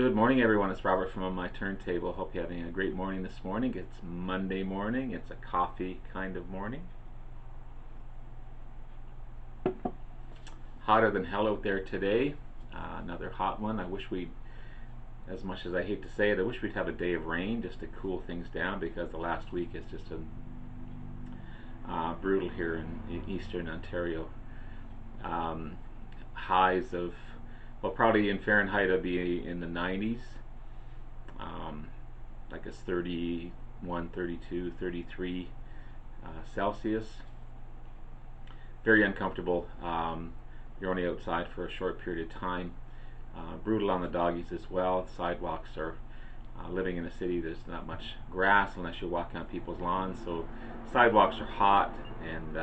Good morning, everyone. It's Robert from On My Turntable. Hope you're having a great morning this morning. It's Monday morning. It's a coffee kind of morning. Hotter than hell out there today. Another hot one. I wish we'd, as much as I hate to say it, I wish we'd have a day of rain just to cool things down, because the last week is just brutal here in eastern Ontario. Highs of, well, probably in Fahrenheit it'll be in the 90s. I guess 31, 32, 33 Celsius. Very uncomfortable. You're only outside for a short period of time. Brutal on the doggies as well. Sidewalks are, living in a city, there's not much grass unless you're walking on people's lawns, so sidewalks are hot, and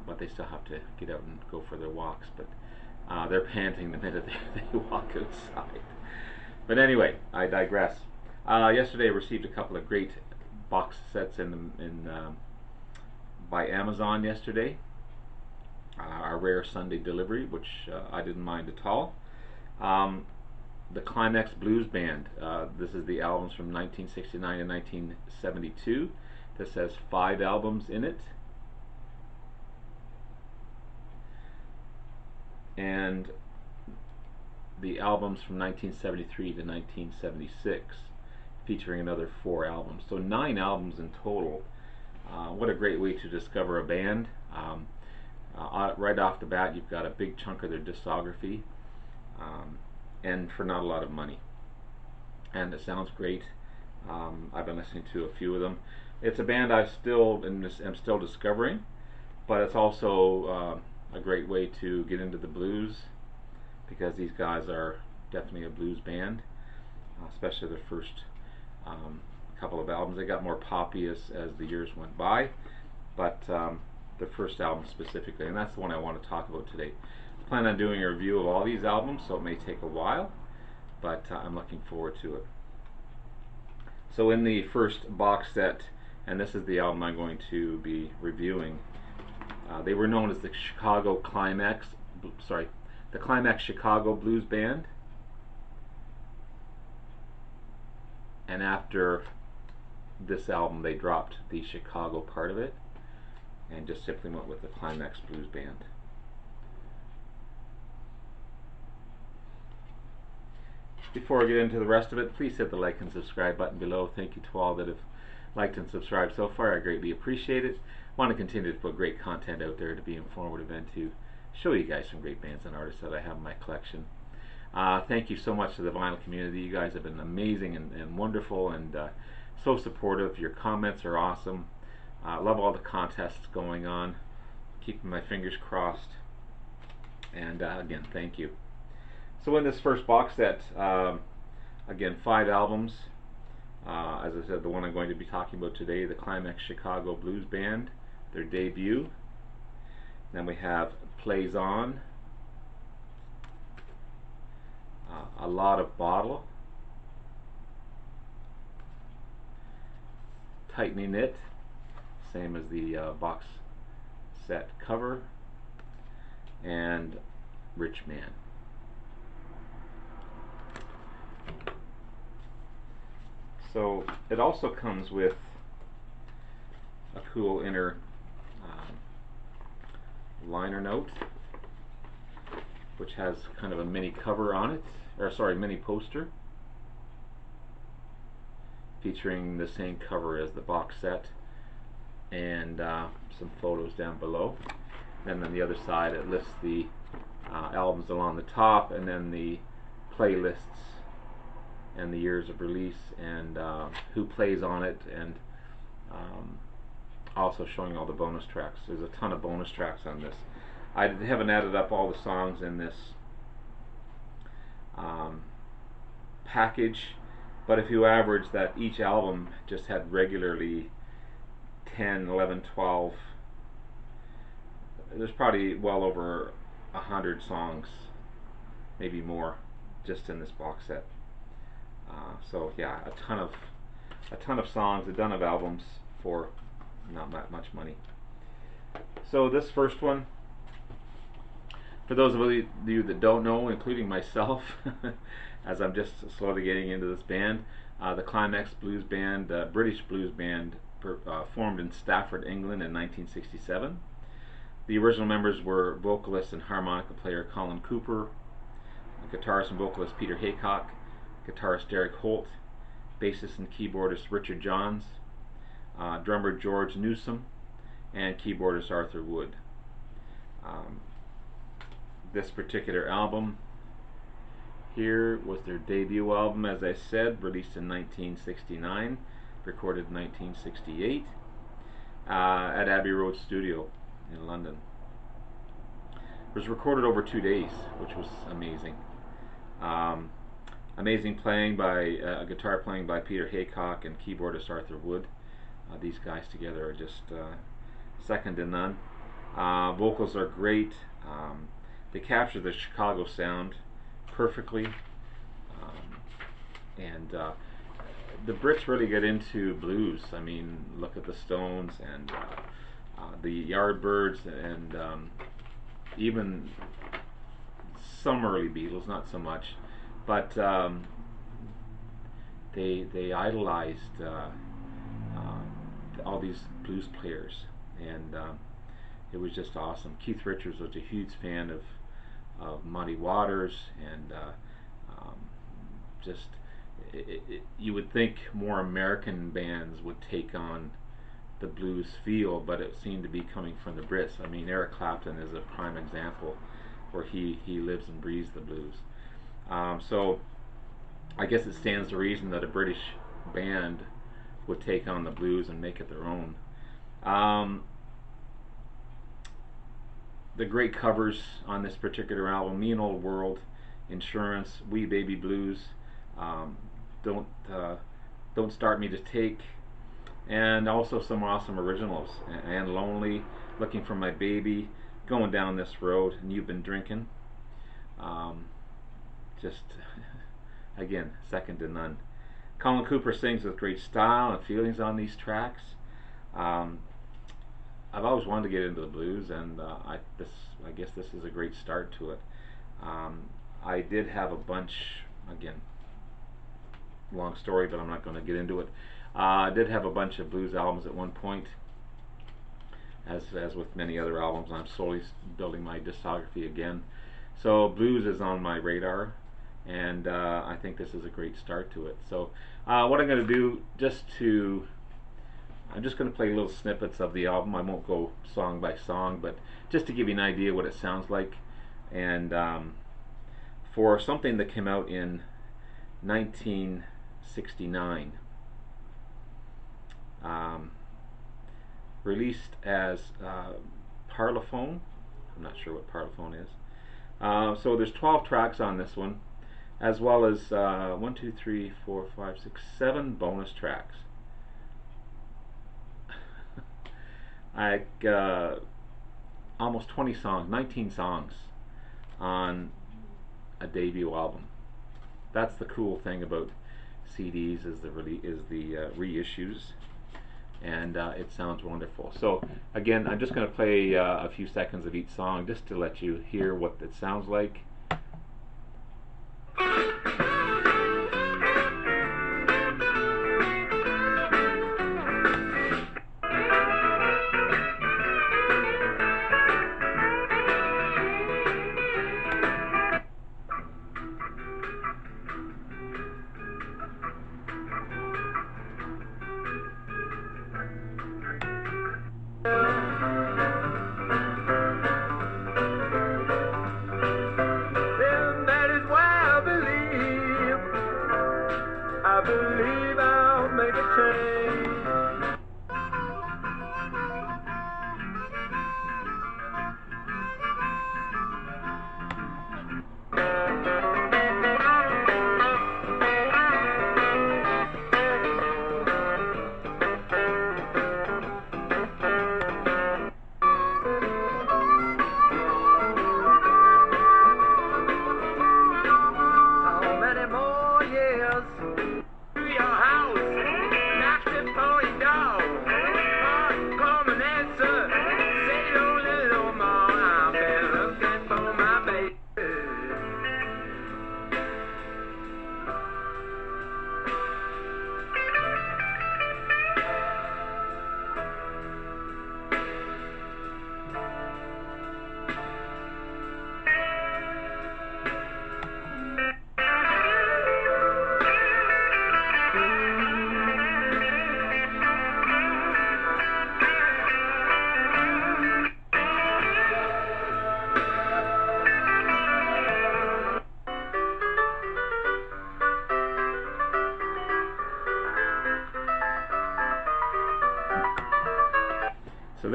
but they still have to get out and go for their walks. But they're panting the minute they walk outside. But anyway, I digress. Yesterday I received a couple of great box sets by Amazon yesterday. Our rare Sunday delivery, which I didn't mind at all. The Climax Blues Band. This is the albums from 1969 and 1972. This has 5 albums in it. And the albums from 1973 to 1976, featuring another 4 albums. So 9 albums in total. What a great way to discover a band. Right off the bat, you've got a big chunk of their discography, and for not a lot of money. And it sounds great. I've been listening to a few of them. It's a band I am still discovering, but it's also a great way to get into the blues, because these guys are definitely a blues band, especially the first couple of albums. They got more poppy as the years went by, but the first album specifically, and that's the one I want to talk about today. I plan on doing a review of all these albums, so it may take a while, but I'm looking forward to it. So in the first box set, and this is the album I'm going to be reviewing, they were known as the Climax Chicago Blues Band, and after this album they dropped the Chicago part of it and just simply went with the Climax Blues Band. Before I get into the rest of it, please hit the like and subscribe button below. Thank you to all that have liked and subscribed so far. I greatly appreciate it. I want to continue to put great content out there to be informative and to show you guys some great bands and artists that I have in my collection. Thank you so much to the vinyl community. You guys have been amazing and wonderful, and so supportive. Your comments are awesome. I love all the contests going on. Keeping my fingers crossed. And again, thank you. So in this first box set, again, 5 albums. As I said, the one I'm going to be talking about today, the Climax Chicago Blues Band, their debut. Then we have Plays On, A Lot of Bottle, Tightly Knit, same as the box set cover, and Rich Man. So it also comes with a cool inner liner note, which has kind of a mini cover on it, or sorry, mini poster, featuring the same cover as the box set, and some photos down below. Then on the other side it lists the albums along the top, and then the playlists and the years of release, and who plays on it, and also showing all the bonus tracks. There's a ton of bonus tracks on this. I haven't added up all the songs in this package, but if you average that, each album just had regularly 10, 11, 12, there's probably well over 100 songs, maybe more, just in this box set. So yeah, a ton of songs, a ton of albums for not that much money. So this first one, for those of you that don't know, including myself, as I'm just slowly getting into this band. The Climax Blues Band, British blues band, formed in Stafford, England in 1967. The original members were vocalist and harmonica player Colin Cooper, guitarist and vocalist Peter Haycock, guitarist Derek Holt, bassist and keyboardist Richard Johns, drummer George Newsom, and keyboardist Arthur Wood. This particular album here was their debut album, as I said, released in 1969, recorded in 1968 at Abbey Road Studio in London. It was recorded over 2 days, which was amazing. Amazing playing by guitar playing by Peter Haycock and keyboardist Arthur Wood. These guys together are just second to none. Vocals are great. They capture the Chicago sound perfectly, and the Brits really get into blues. I mean, look at the Stones and the Yardbirds, and even some early Beatles, not so much, but they idolized all these blues players, and it was just awesome. Keith Richards was a huge fan of Muddy Waters, and just you would think more American bands would take on the blues feel, but it seemed to be coming from the Brits. I mean, Eric Clapton is a prime example where he lives and breathes the blues. So I guess it stands to reason that a British band would take on the blues and make it their own. The great covers on this particular album: Me and Old World, Insurance, Wee Baby Blues, Don't Start Me to Take, and also some awesome originals: And Lonely, Looking for My Baby, Going Down This Road, and You've Been Drinking. Just again, second to none. Colin Cooper sings with great style and feelings on these tracks. I've always wanted to get into the blues, and I guess this is a great start to it. I did have a bunch, again, long story, but I'm not going to get into it. I did have a bunch of blues albums at one point. As with many other albums, I'm slowly building my discography again. So blues is on my radar, and I think this is a great start to it. So what I'm going to do, I'm just going to play little snippets of the album. I won't go song by song, but just to give you an idea what it sounds like. And for something that came out in 1969, released as Parlophone. I'm not sure what Parlophone is. So there's 12 tracks on this one, as well as 1, 2, 3, 4, 5, 6, 7 bonus tracks. Almost 20 songs, 19 songs on a debut album. That's the cool thing about CDs, is the reissues, and it sounds wonderful. So again, I'm just going to play a few seconds of each song just to let you hear what it sounds like.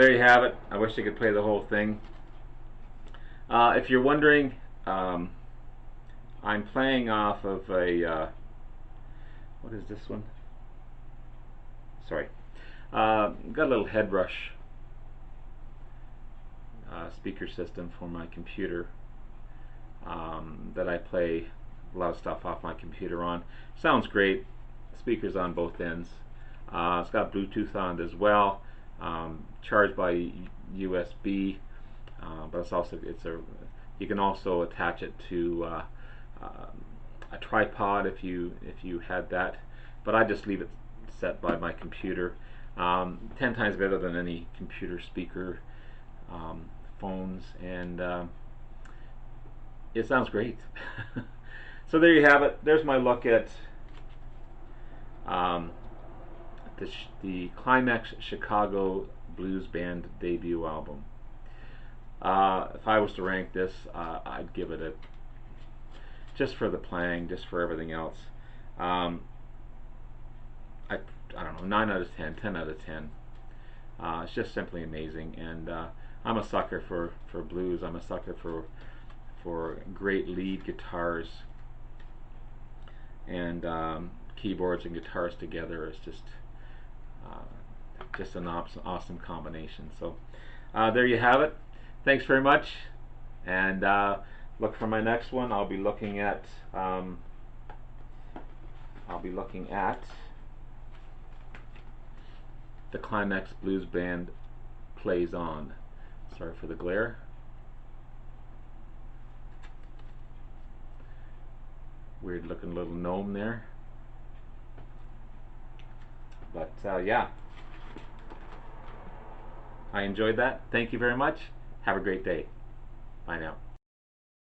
there you have it. I wish I could play the whole thing. If you're wondering, I'm playing off of a what is this one? Sorry, got a little head rush speaker system for my computer that I play a lot of stuff off my computer on. Sounds great. Speakers on both ends. It's got Bluetooth on it as well. Charged by USB, but you can also attach it to a tripod if you had that. But I just leave it set by my computer. 10 times better than any computer speaker, phones, and it sounds great. So there you have it. There's my look at the Climax Chicago Blues Band debut album. If I was to rank this, I'd give it just for the playing, just for everything else. I don't know, 9 out of 10, 10 out of 10. It's just simply amazing, and I'm a sucker for blues. I'm a sucker for great lead guitars, and keyboards and guitars together is just an awesome combination. So there you have it. Thanks very much, and look for my next one. I'll be looking at the Climax Blues Band Plays On. Sorry for the glare. Weird looking little gnome there. But yeah, I enjoyed that. Thank you very much. Have a great day. Bye now.